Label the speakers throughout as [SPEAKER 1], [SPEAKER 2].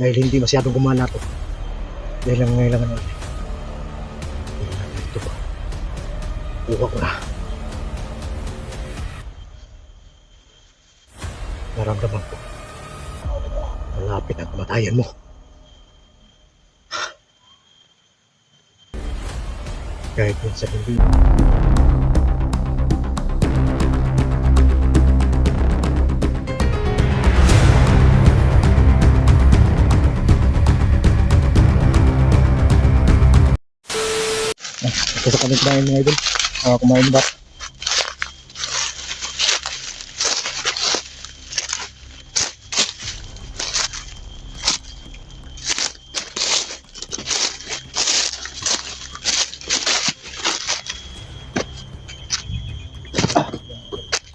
[SPEAKER 1] Dahil hindi masyadong gumana to. Dahil lang ngailangan natin. Ito pa. Kuha ko na. Naramdaman ko. Malapit ang kamatayan mo. Kahit minsan hindi. Ito sa kami kumain mga idol. Kumain ba?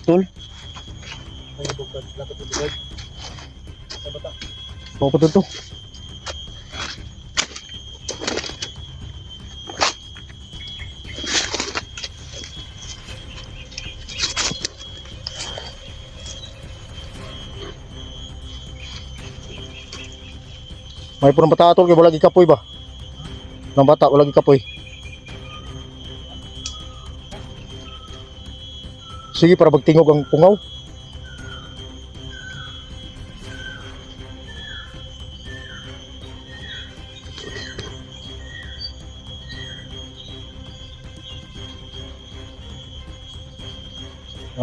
[SPEAKER 1] Tol? Bawa pa to. May purang bata tol, kaya wala gikapoy ba? Nang bata, wala gikapoy. Sige, para magtingog ang pungaw.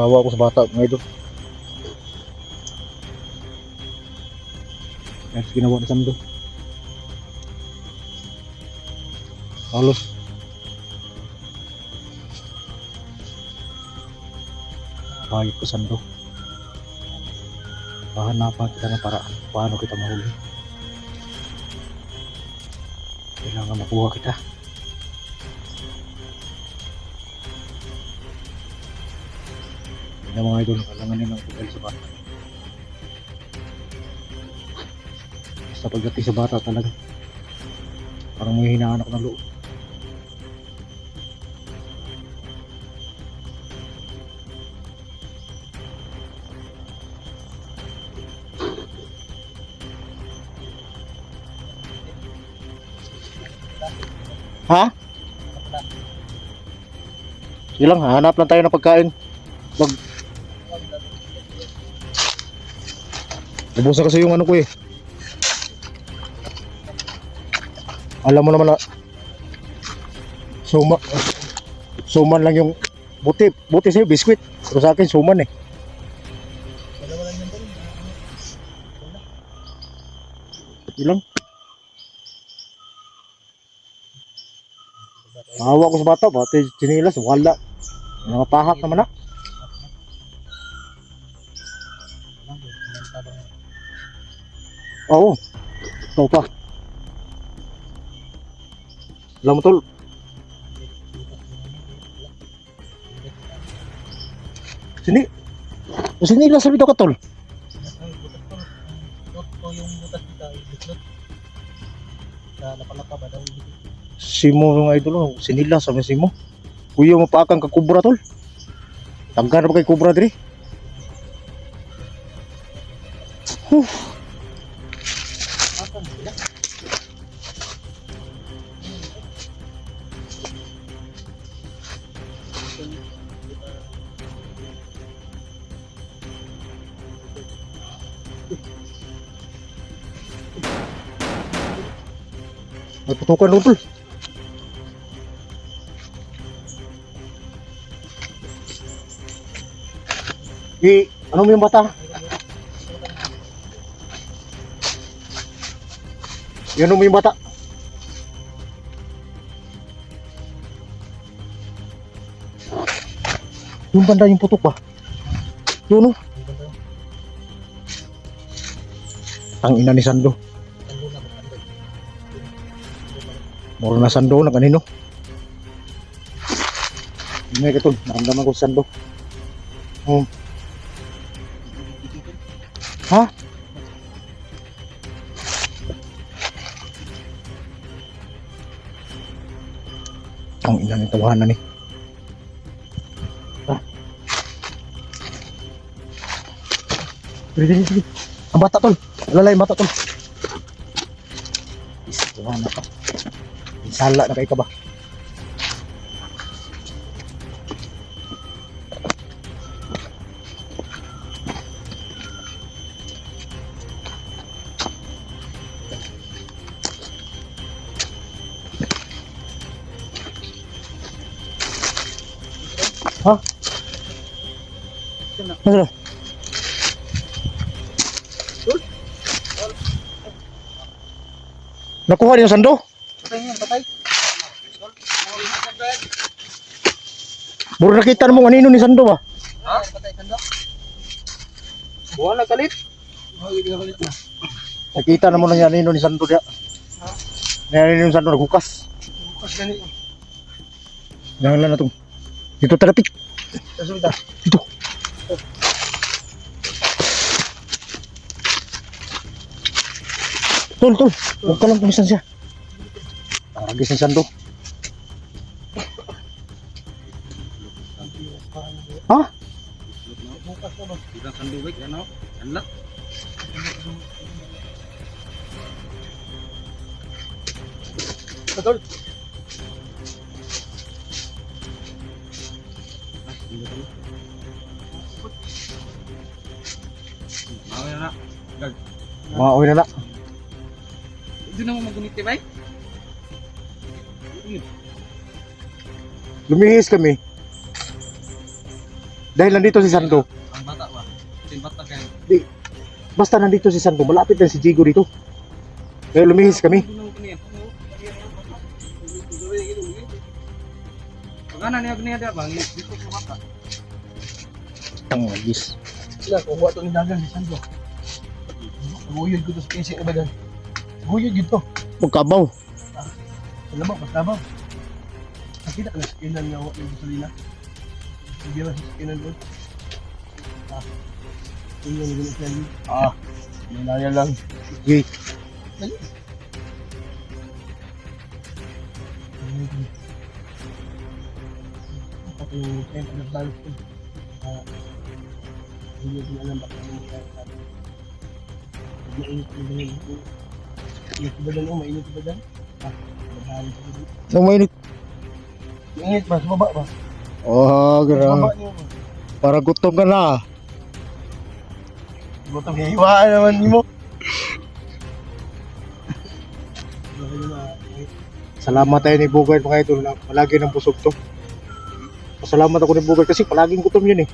[SPEAKER 1] Awa ako sa bata, mga idol. Yan, ginawa ni Sando. Halos. Bayot ko Sando. Hahanapan kita ng paraan paano kita mahuli. Kailangan makuha kita. Hindi na mga idol, kailangan nyo ng tugal sa bata. Basta pagdating sa bata talaga, parang may hinaan ako ng loob. Ha? Sige lang, hanap lang tayo ng pagkain. Ubus na kasi yung ano ko eh. Alam mo naman na suman lang yung buti sa'yo, biskwit. Pero sa akin, suman eh. Ilang? Mahawa ko sa bata, pati sinilas, wala. Mga pahak naman na. Oo. Ito pa. Alam mo tol. Sinilas rin ito ka tol. Simo yung idol, sinilas sa simo. Kuya mo pa akang kakubra tol. Tangga na ba kay kubra diri? May putukan doon tol. Ano mo yung bata? Ano mo yung bata? Yung banda yung putok ba? Yun o. Ang ina ni Sando. Moro na Sando na kanino. May katol, naramdaman ko Sando. Ha? Ang ina ng tawanan eh. Ha? Sige. Ang bata tol. Lalay yung bata tol. Tuhan na ka. Sala na kay ka ba? Ha? Ano? Nakuha niyo sando?
[SPEAKER 2] Patay.
[SPEAKER 1] Muro nakita mo kanino ni sando ba?
[SPEAKER 2] Ha? Patay sando. Buwan na kalit. Kalit na.
[SPEAKER 1] Nakita na mo na kanino ni sando dia. Nanino ni sando naghukas.
[SPEAKER 2] Bukas gani.
[SPEAKER 1] Yang lang na to. Dito traffic.
[SPEAKER 2] Resulta.
[SPEAKER 1] Dito. Tol. Huwag ka lang kumisan siya. Paragis ni sando. Ha?
[SPEAKER 2] Bukas na ba? Ibang sanduwik ano? Anla. Betul. Mau ya nak?
[SPEAKER 1] Mauwi na na.
[SPEAKER 2] Itu nama magunit bay?
[SPEAKER 1] Lumihis kami. Dahil nandito si Sando.
[SPEAKER 2] Ang bata ba? Sin bata kay.
[SPEAKER 1] Basta nandito si Sando, malapit na si Jigo dito. Kaya lumihis kami.
[SPEAKER 2] Pagana niya gani ada bang? Dito sa bata.
[SPEAKER 1] Ang magis.
[SPEAKER 2] Sila kuha to ni dagan si Sando. Guyod ko to sa PC na badan. Guyod gito.
[SPEAKER 1] Pagkabaw.
[SPEAKER 2] Alam mo, pagkabaw. Nakita ka na skinan nga ng gasolina. Hindi ba sa skinan doon? Yung yung ganit na yun. Nilaya lang.
[SPEAKER 1] Yay.
[SPEAKER 2] Dali. Pati yung tempo na balot ko. Hindi ko alam baka ano yung kaya sabi. Mainit ko ba yun? Mainit ba dyan? Mainit ba dyan? Maghali ko dito.
[SPEAKER 1] Nung mainit.
[SPEAKER 2] Mainit ba? Sa baba ba?
[SPEAKER 1] Oh,
[SPEAKER 2] Sa
[SPEAKER 1] gra.
[SPEAKER 2] baba niyo ba?
[SPEAKER 1] Para gutom ka na.
[SPEAKER 2] Gutong hiwaan naman ni mo.
[SPEAKER 1] Salamat tayo ni Bugard mga idol na palagi ng busog to. Pasalamat ako ni Bugard kasi palaging gutom yun eh.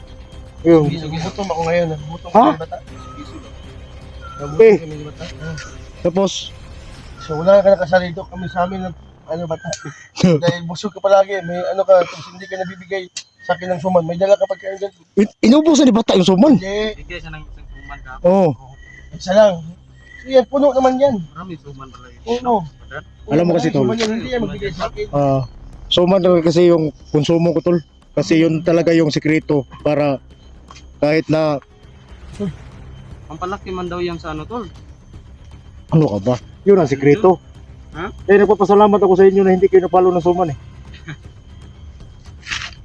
[SPEAKER 1] Yun.
[SPEAKER 2] Gutom ako ngayon. Gutom
[SPEAKER 1] Ha?
[SPEAKER 2] kami bata.
[SPEAKER 1] Eh.
[SPEAKER 2] Gutom kami bata.
[SPEAKER 1] Tapos,
[SPEAKER 2] So wala ka nakasali dito kami sa amin ng ano bata. Dahil busog ka palagi. May ano ka, kung hindi ka nabibigay sa akin ng suman. May dala ka pagkain dyan.
[SPEAKER 1] inubusan ni Bata yung suman.
[SPEAKER 2] Hindi.
[SPEAKER 3] Bigay siya ng isang suman ka.
[SPEAKER 1] Oo.
[SPEAKER 2] Isa lang. Yan, puno naman yan.
[SPEAKER 3] Marami suman talaga.
[SPEAKER 2] Oo.
[SPEAKER 1] Alam mo kasi, Tol.
[SPEAKER 2] Suman yan, hindi yan magbigay sa akin.
[SPEAKER 1] Suman talaga kasi yung konsumo ko tol. Kasi yun talaga yung sikreto para kahit na
[SPEAKER 3] Pampalaki man daw yan sa ano tol.
[SPEAKER 1] ano ka ba? Yun ang sikreto.
[SPEAKER 3] Ha?
[SPEAKER 1] Eh nagpapasalamat ako sa inyo na hindi kayo napalo ng suman eh.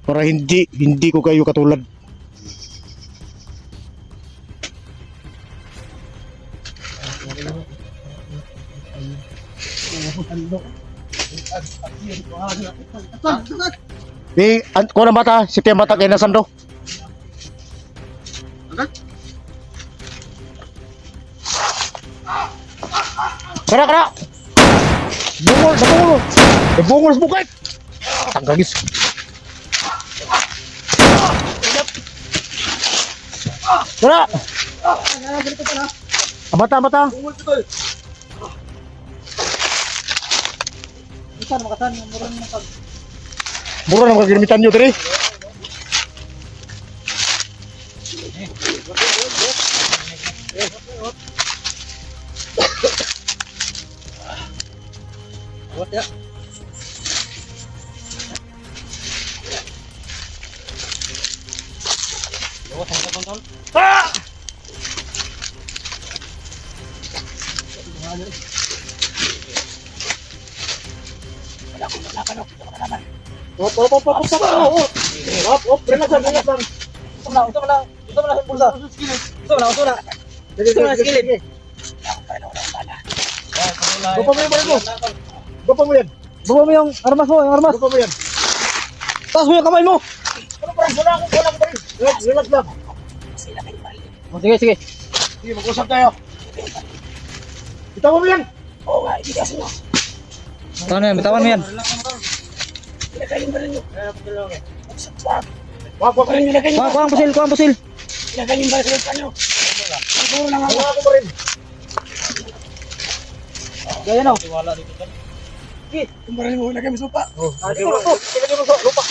[SPEAKER 1] Para hindi ko kayo katulad. Ko na Bata, si Tia Bata kay nasando. Kara. Bungol. Bungol sa bukit. Tanggagis. Kara. Bata. Mura naman kagimitan nyo, Tri.
[SPEAKER 2] What ya? Baba mo yung baril mo. Baba mo yan.
[SPEAKER 1] Baba mo yung armas mo, yung armas.
[SPEAKER 2] Baba mo yan.
[SPEAKER 1] Taas mo yung kamay mo.
[SPEAKER 2] Ano ba? Wala akong baril. Relax lang.
[SPEAKER 1] Oh, sige, sige.
[SPEAKER 2] Sige, mag-usap tayo. Bitawan mo yan.
[SPEAKER 1] Bitawan mo yan.
[SPEAKER 2] Wag mo rin nilagay.
[SPEAKER 1] Kuha ang pusil.
[SPEAKER 2] Wala akong baril.
[SPEAKER 1] Ganyan o.
[SPEAKER 2] Yung baril mo, ilagay mo sa lupa.
[SPEAKER 1] Dito, ilagay mo sa lupa.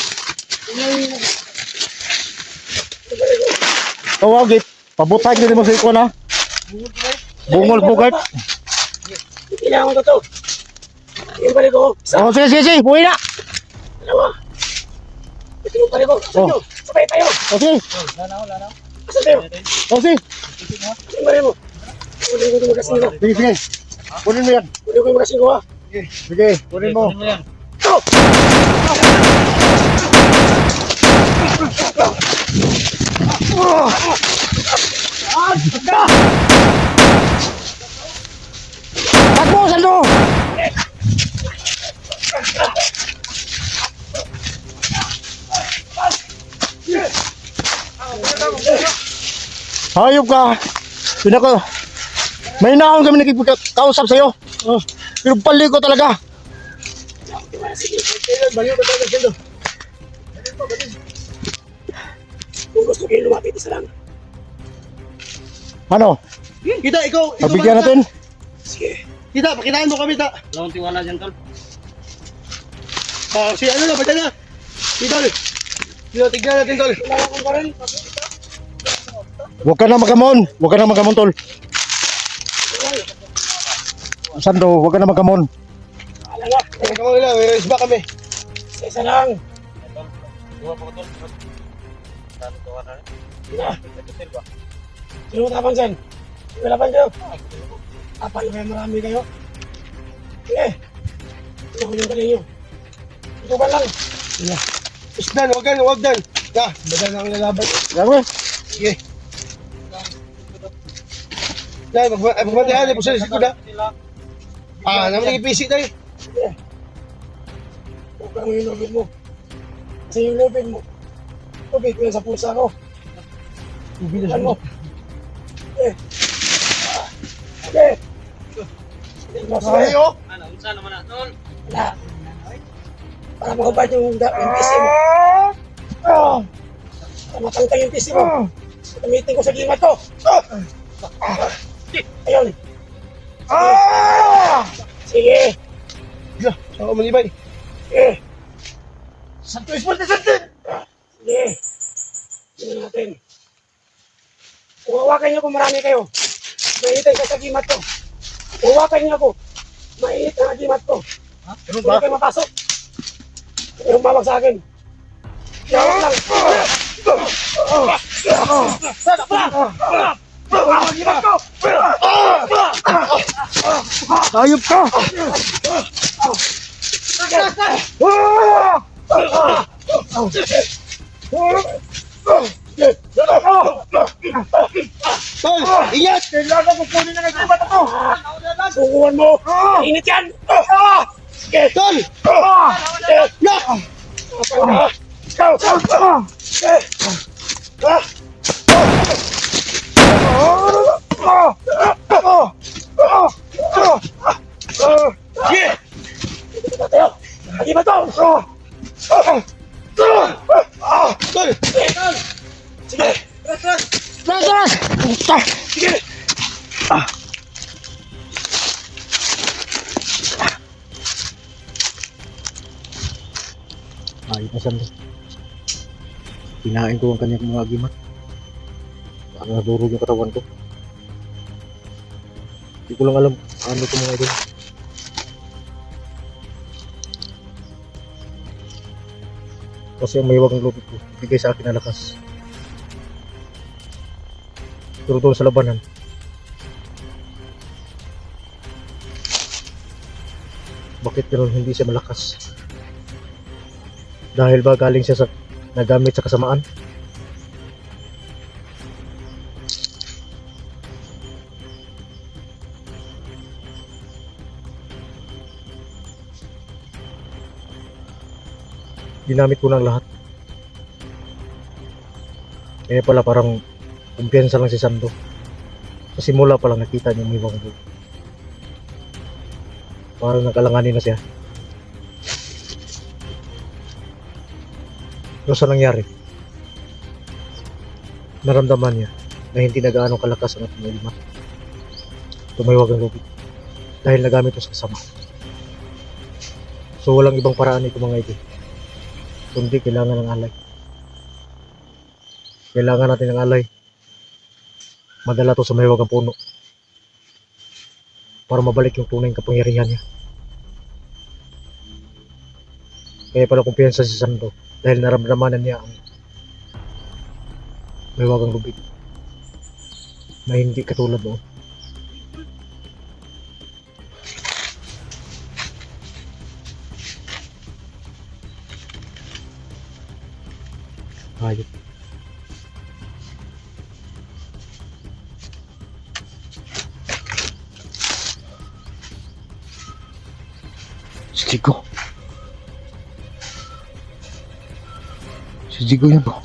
[SPEAKER 1] Tawagit. Pabutay din mo sa ikuan ha. Bungol bugart.
[SPEAKER 2] Kailangan ko to. Yung baril ko.
[SPEAKER 1] Oh, sige. Buhay na.
[SPEAKER 2] Ito yung baril ko.
[SPEAKER 1] Oh.
[SPEAKER 2] Sabay tayo.
[SPEAKER 1] Okay.
[SPEAKER 2] Asa tayo?
[SPEAKER 1] Oh, sige.
[SPEAKER 2] Yung baril mo. Kunin ko yung magasin ko.
[SPEAKER 1] Sige. Kunin mo yan.
[SPEAKER 2] Kunin ko yung magasin ko ha.
[SPEAKER 1] Sige, kunin mo. Takbo, Sando! Hayop ka! Pinaka... May naon kami nakipagkausap sa'yo. Pero pali ko talaga.
[SPEAKER 2] Baliw ka talaga sila. Kung gusto kayo lumapit, isa lang.
[SPEAKER 1] Ano?
[SPEAKER 2] Kita, ikaw
[SPEAKER 1] Pabigyan natin.
[SPEAKER 2] Sige. Kita, pakitaan mo kami, ta.
[SPEAKER 3] Wala akong tiwala dyan, tol.
[SPEAKER 2] Si ano na, bata na. Si Tol. Dito, tignan natin, Tol. Wala akong baril.
[SPEAKER 1] Huwag ka na magamon, tol. Sando, huwag ka na magamon.
[SPEAKER 2] Wala nga. Teka mo nila, may race back kami. Isa lang.
[SPEAKER 3] Dua pa ko, tol. Saan ko na rin?
[SPEAKER 2] Sino tapang dyan? Wala pa kayo? Tapang kayo, marami kayo. Sige. Ito ko yung galing nyo. Ito ba lang? Sige. Isdan, huwag dan. Badal na ang lalaban.
[SPEAKER 1] Gagawin.
[SPEAKER 2] Sige. Dahil, magbandahan, ay pusa sa likod ha. Naman nag-ipisik tayo. Sige. Huwag mo yung lubid mo. Kasi yung lubid mo. Lubid mo yan sa pusa ko. Lubid mo. Sige. Sige.
[SPEAKER 3] Ano, unsa naman na, tol?
[SPEAKER 2] Wala. Para makabait yung PC mo. Para matangtang yung PC mo. Gamitin ko sa gimat ko. Ayun. Sige. Saan ka malibay? Sige. Santo Esport na santin! Sige. Sige natin. Kung hawakan niyo kung marami kayo, maitay ka sa gimat ko. Kung hawakan niyo ako, mainit ang agimat ko. Hindi kayo mapasok. Hindi humawag sa akin. Yawag lang. Agimat ko!
[SPEAKER 1] Hayop ka!
[SPEAKER 2] Tol! Ingat! Kailangan ko kunin na nagsibat ako! Sukuhan mo! Init yan! Sige! Tol! Sige! Lagi ba to? Tol! Sige!
[SPEAKER 1] Ras!
[SPEAKER 2] Sige!
[SPEAKER 1] Hayop na Sando. Kinain ko ang kanyang mga agimat. Parang nadurog yung katawan ko. Hindi ko lang alam ano ito mga idol. Kasi ang mahiwag ng lupit ko, bigay sa akin na lakas. Pero doon sa labanan, bakit ganoon hindi siya malakas? Dahil ba galing siya sa nagamit sa kasamaan? ginamit ko ng lahat. Kaya pala parang kumpiyansa lang si Sando. Sa simula pa lang nakita niya may ibang buhay. Parang nakalanganin na siya. Pero sa nangyari, naramdaman niya na hindi na gaano kalakas ang ating ilma. Tumaywag ang lubid dahil nagamit ito sa kasama. So walang ibang paraan ito mga idol, kundi kailangan ng alay. Kailangan natin ng alay. Madala to sa mahiwag ang puno para mabalik yung tunay kapangyarihan niya. Kaya pala kumpiyansa si Sando dahil naramdaman niya ang mahiwag ang lubid na hindi katulad noon. Hayop. Si Jigo. Si Jigo yan po.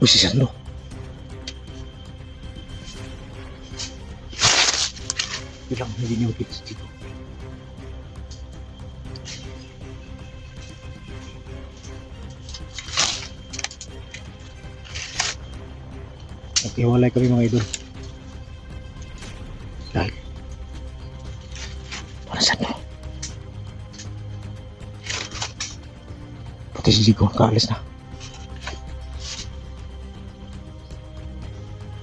[SPEAKER 1] Uy, si Sando. Bilang hindi niyo kita si Jigo. Naghiwalay kami mga idol. Dahil para Sando. Pati si Jigo kaalis na.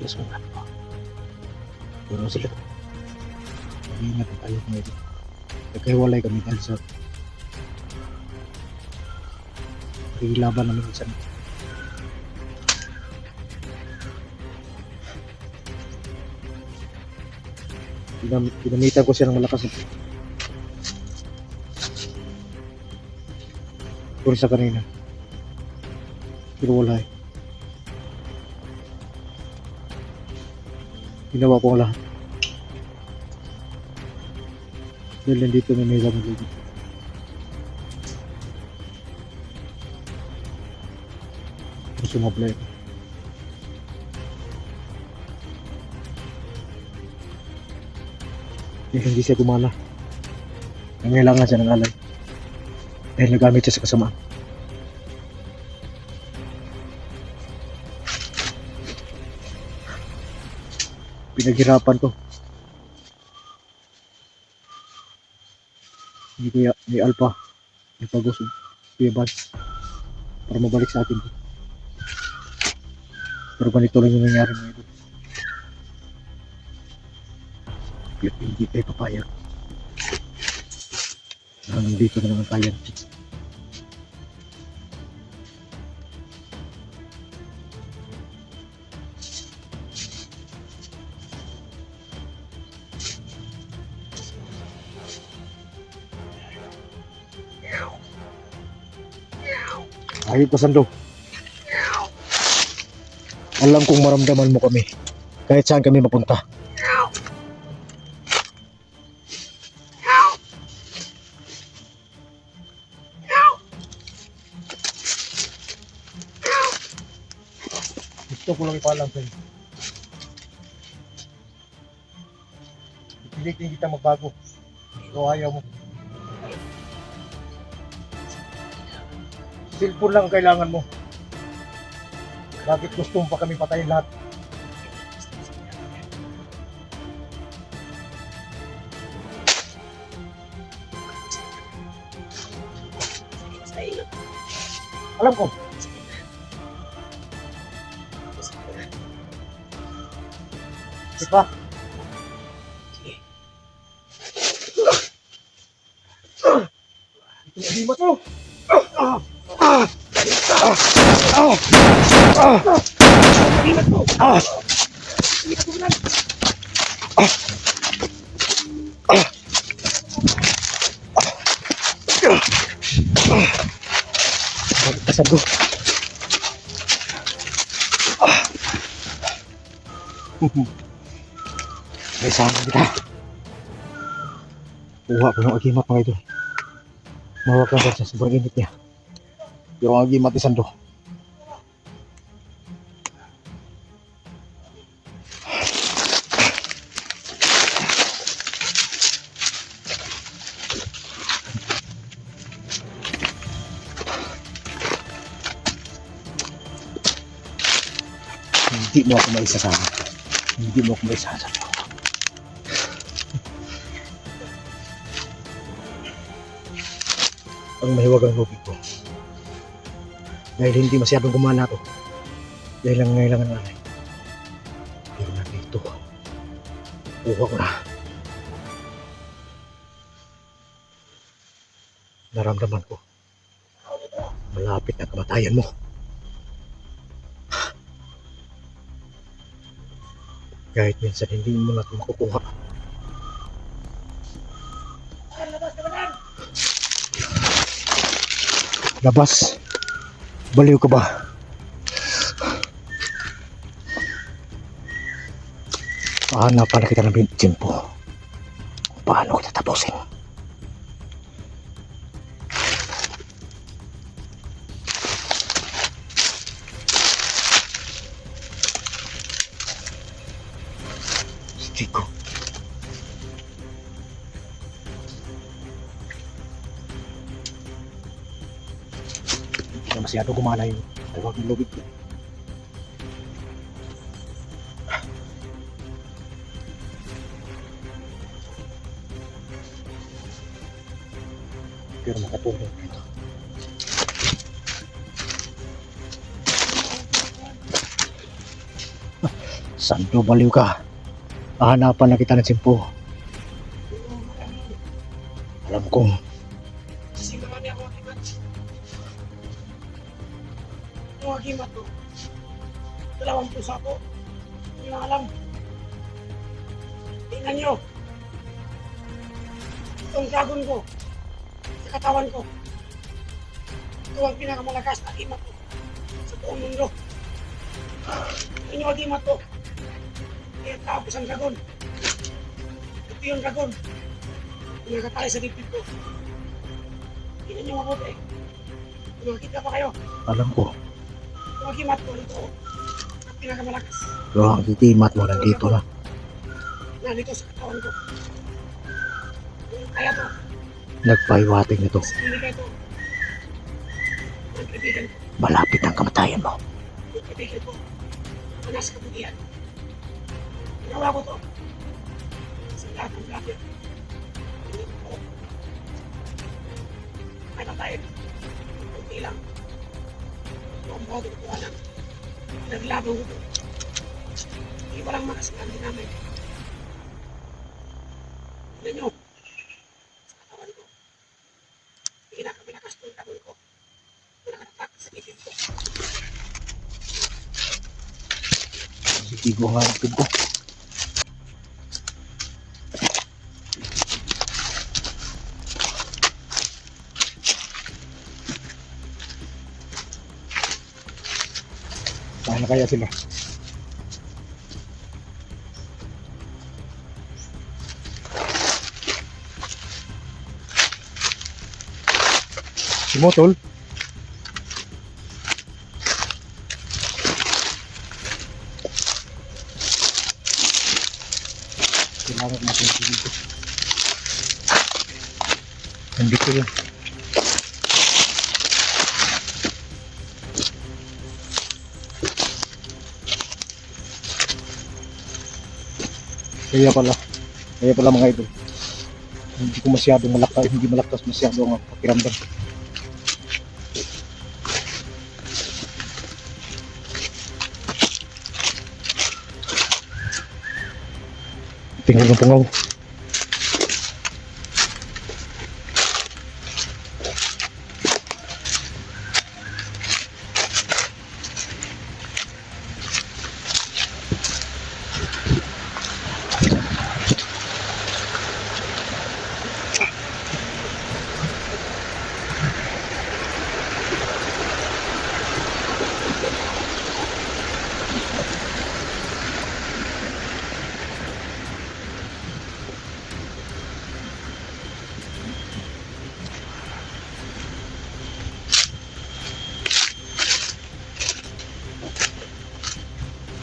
[SPEAKER 1] Yes, mga ano. Pero sila. Ingat tayo mga idol. Naghiwalay kami dahil sa laban namin sa ginamitan ko siya ng malakas na kursa kanina, pero wala eh. Ginawa ko ang lahat dahil nandito may mega maglugit. Sumabla ito. Hindi siya gumana. Nangailangan siya ng alay dahil nagamit siya sa kasamaan. Pinaghirapan ko. Hindi ko ni Alpha, ni Pagos, Kuya Bad para mabalik sa akin. Pero ganito lang yung nangyari mga idol. Hindi tayo papayag. Nandito na naman tayo. Ayun pa Sando. Alam kong maramdaman mo kami kahit saan kami mapunta. Gusto ko lang ipaalam sa'yo. Pilitin kita magbago. So ayaw mo. Cellphone lang ang kailangan mo. Bakit gusto mo pa kami patayin lahat? Alam ko. Diba? Hindi mo to. Kasab ko. May sama kita. Kuha ko ng agimat mga idol. Mawag lang sa sobrang init niya. Pero ang agimat isang do. Hindi mo ako maisasama. Hindi mo ako maisasama. Ang mahiwag ang lubig ko. Dahil hindi masyadong gumana to. Dahil lang ngailangan nanay. Pero nandito. Kuha ko na. Naramdaman ko. Malapit na kamatayan mo. Kahit minsan hindi mo na ito makukuha. Labas. Baliw ka ba? Hahanapan na kita ng tiempo. Paano kita tapusin? Chico. Hindi na masyado gumana yung tawag ng lubig ko. Pero makatulog ito. Santo baliw ka. Hahanapan na kita ng simpo. Alam kong
[SPEAKER 2] Kasi marami ako agimat. Yung agimat ko, 2 pusa ko. Hindi na alam. Tingnan nyo. Itong dragon ko, sa katawan ko. Ito ang pinakamalakas na agimat ko sa buong mundo. Tingnan nyo agimat ko. Kaya tapos ang dragon. Ito yung dragon. Nakatali sa dibdib ko. Tingnan nyo mabuti. Nakakita pa kayo.
[SPEAKER 1] alam ko.
[SPEAKER 2] Yung agimat ko ito. Ang pinakamalakas.
[SPEAKER 1] Pero ang titimat mo nandito na.
[SPEAKER 2] Nandito sa katawan ko. Kaya to.
[SPEAKER 1] Nagpahiwating nito.
[SPEAKER 2] Hindi ka ito. Ang kaibigan ko.
[SPEAKER 1] Malapit ang kamatayan mo.
[SPEAKER 2] Yung kaibigan ko. Ang nasa kabutihan. Ginawa ko to. Sa lahat ng lahat. May natayin. Kunti lang. Ang bago ko alam. Naglaban ko to. Hindi walang makasalanan din namin. Tignan nyo. Sa katawan ko. Pinakamilakas to yung dragon ko. Pinakatatak sa dibdib ko.
[SPEAKER 1] Sitigo nga ang pin ko. Saan na kaya sila? Si Motol? Kailangan natin dito. Nandito yun. Kaya pala mga idol. Hindi ko masyadong malakas, hindi malakas masyado ang pakiramdam. Tingnan ng pungaw.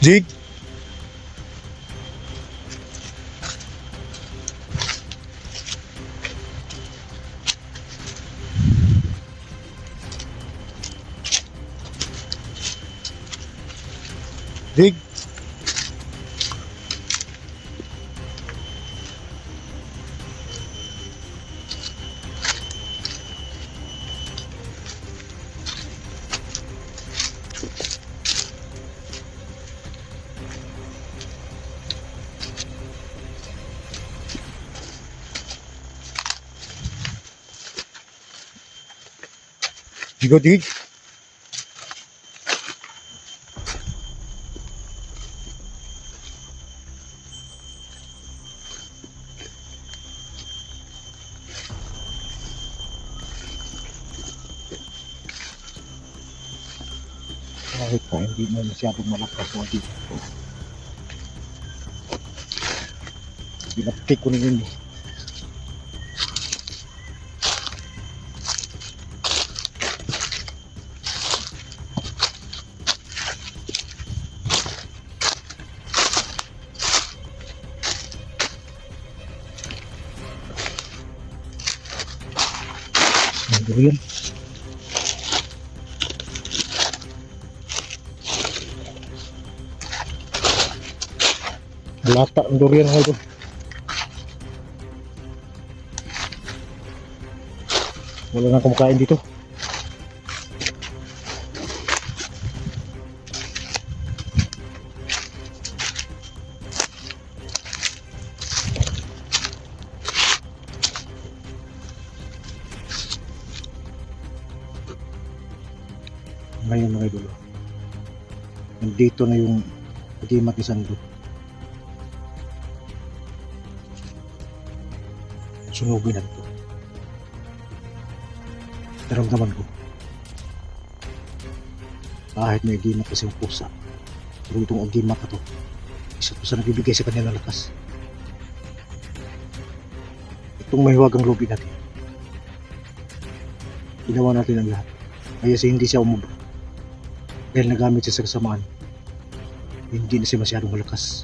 [SPEAKER 1] Jig! Jig! Jigo, Jig! Kahit pa hindi mo masyadong malakas o di. Binaptik ko na yun eh. Ang durian. Lata ang durian mga idol. Wala nang kumakain dito. Ngayon mga idol, nandito na yung agimat ni Sando. Sunugin na ito. Naramdaman ko. Kahit may agimat kasi yung pusa, pero itong agimat na ito, isa to sa nagbibigay sa kanya ng lakas. Itong mahiwagang lobby natin. Ginawa natin ang lahat. Kaya hindi siya umubra. Dahil nagamit siya sa kasamaan, hindi na siya masyadong malakas.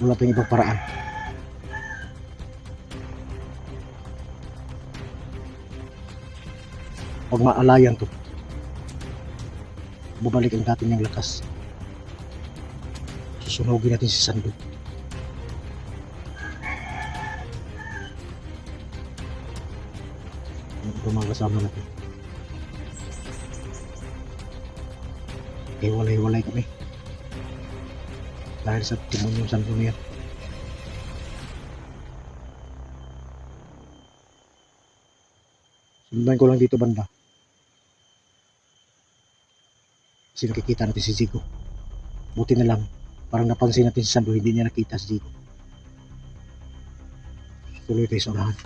[SPEAKER 1] Wala tayong ibang paraan. Pag maalayan to, bumalik ang dati niyang lakas. Susunugin natin si Sando. Ito mga kasama natin. Hiwalay-hiwalay kami dahil sa timon yung Sando na yan. Sundan ko lang dito banda kasi nakikita natin si Zico. Buti na lang, parang napansin natin si Sando, hindi niya nakita si Zico. Tuloy tayo sa unahan.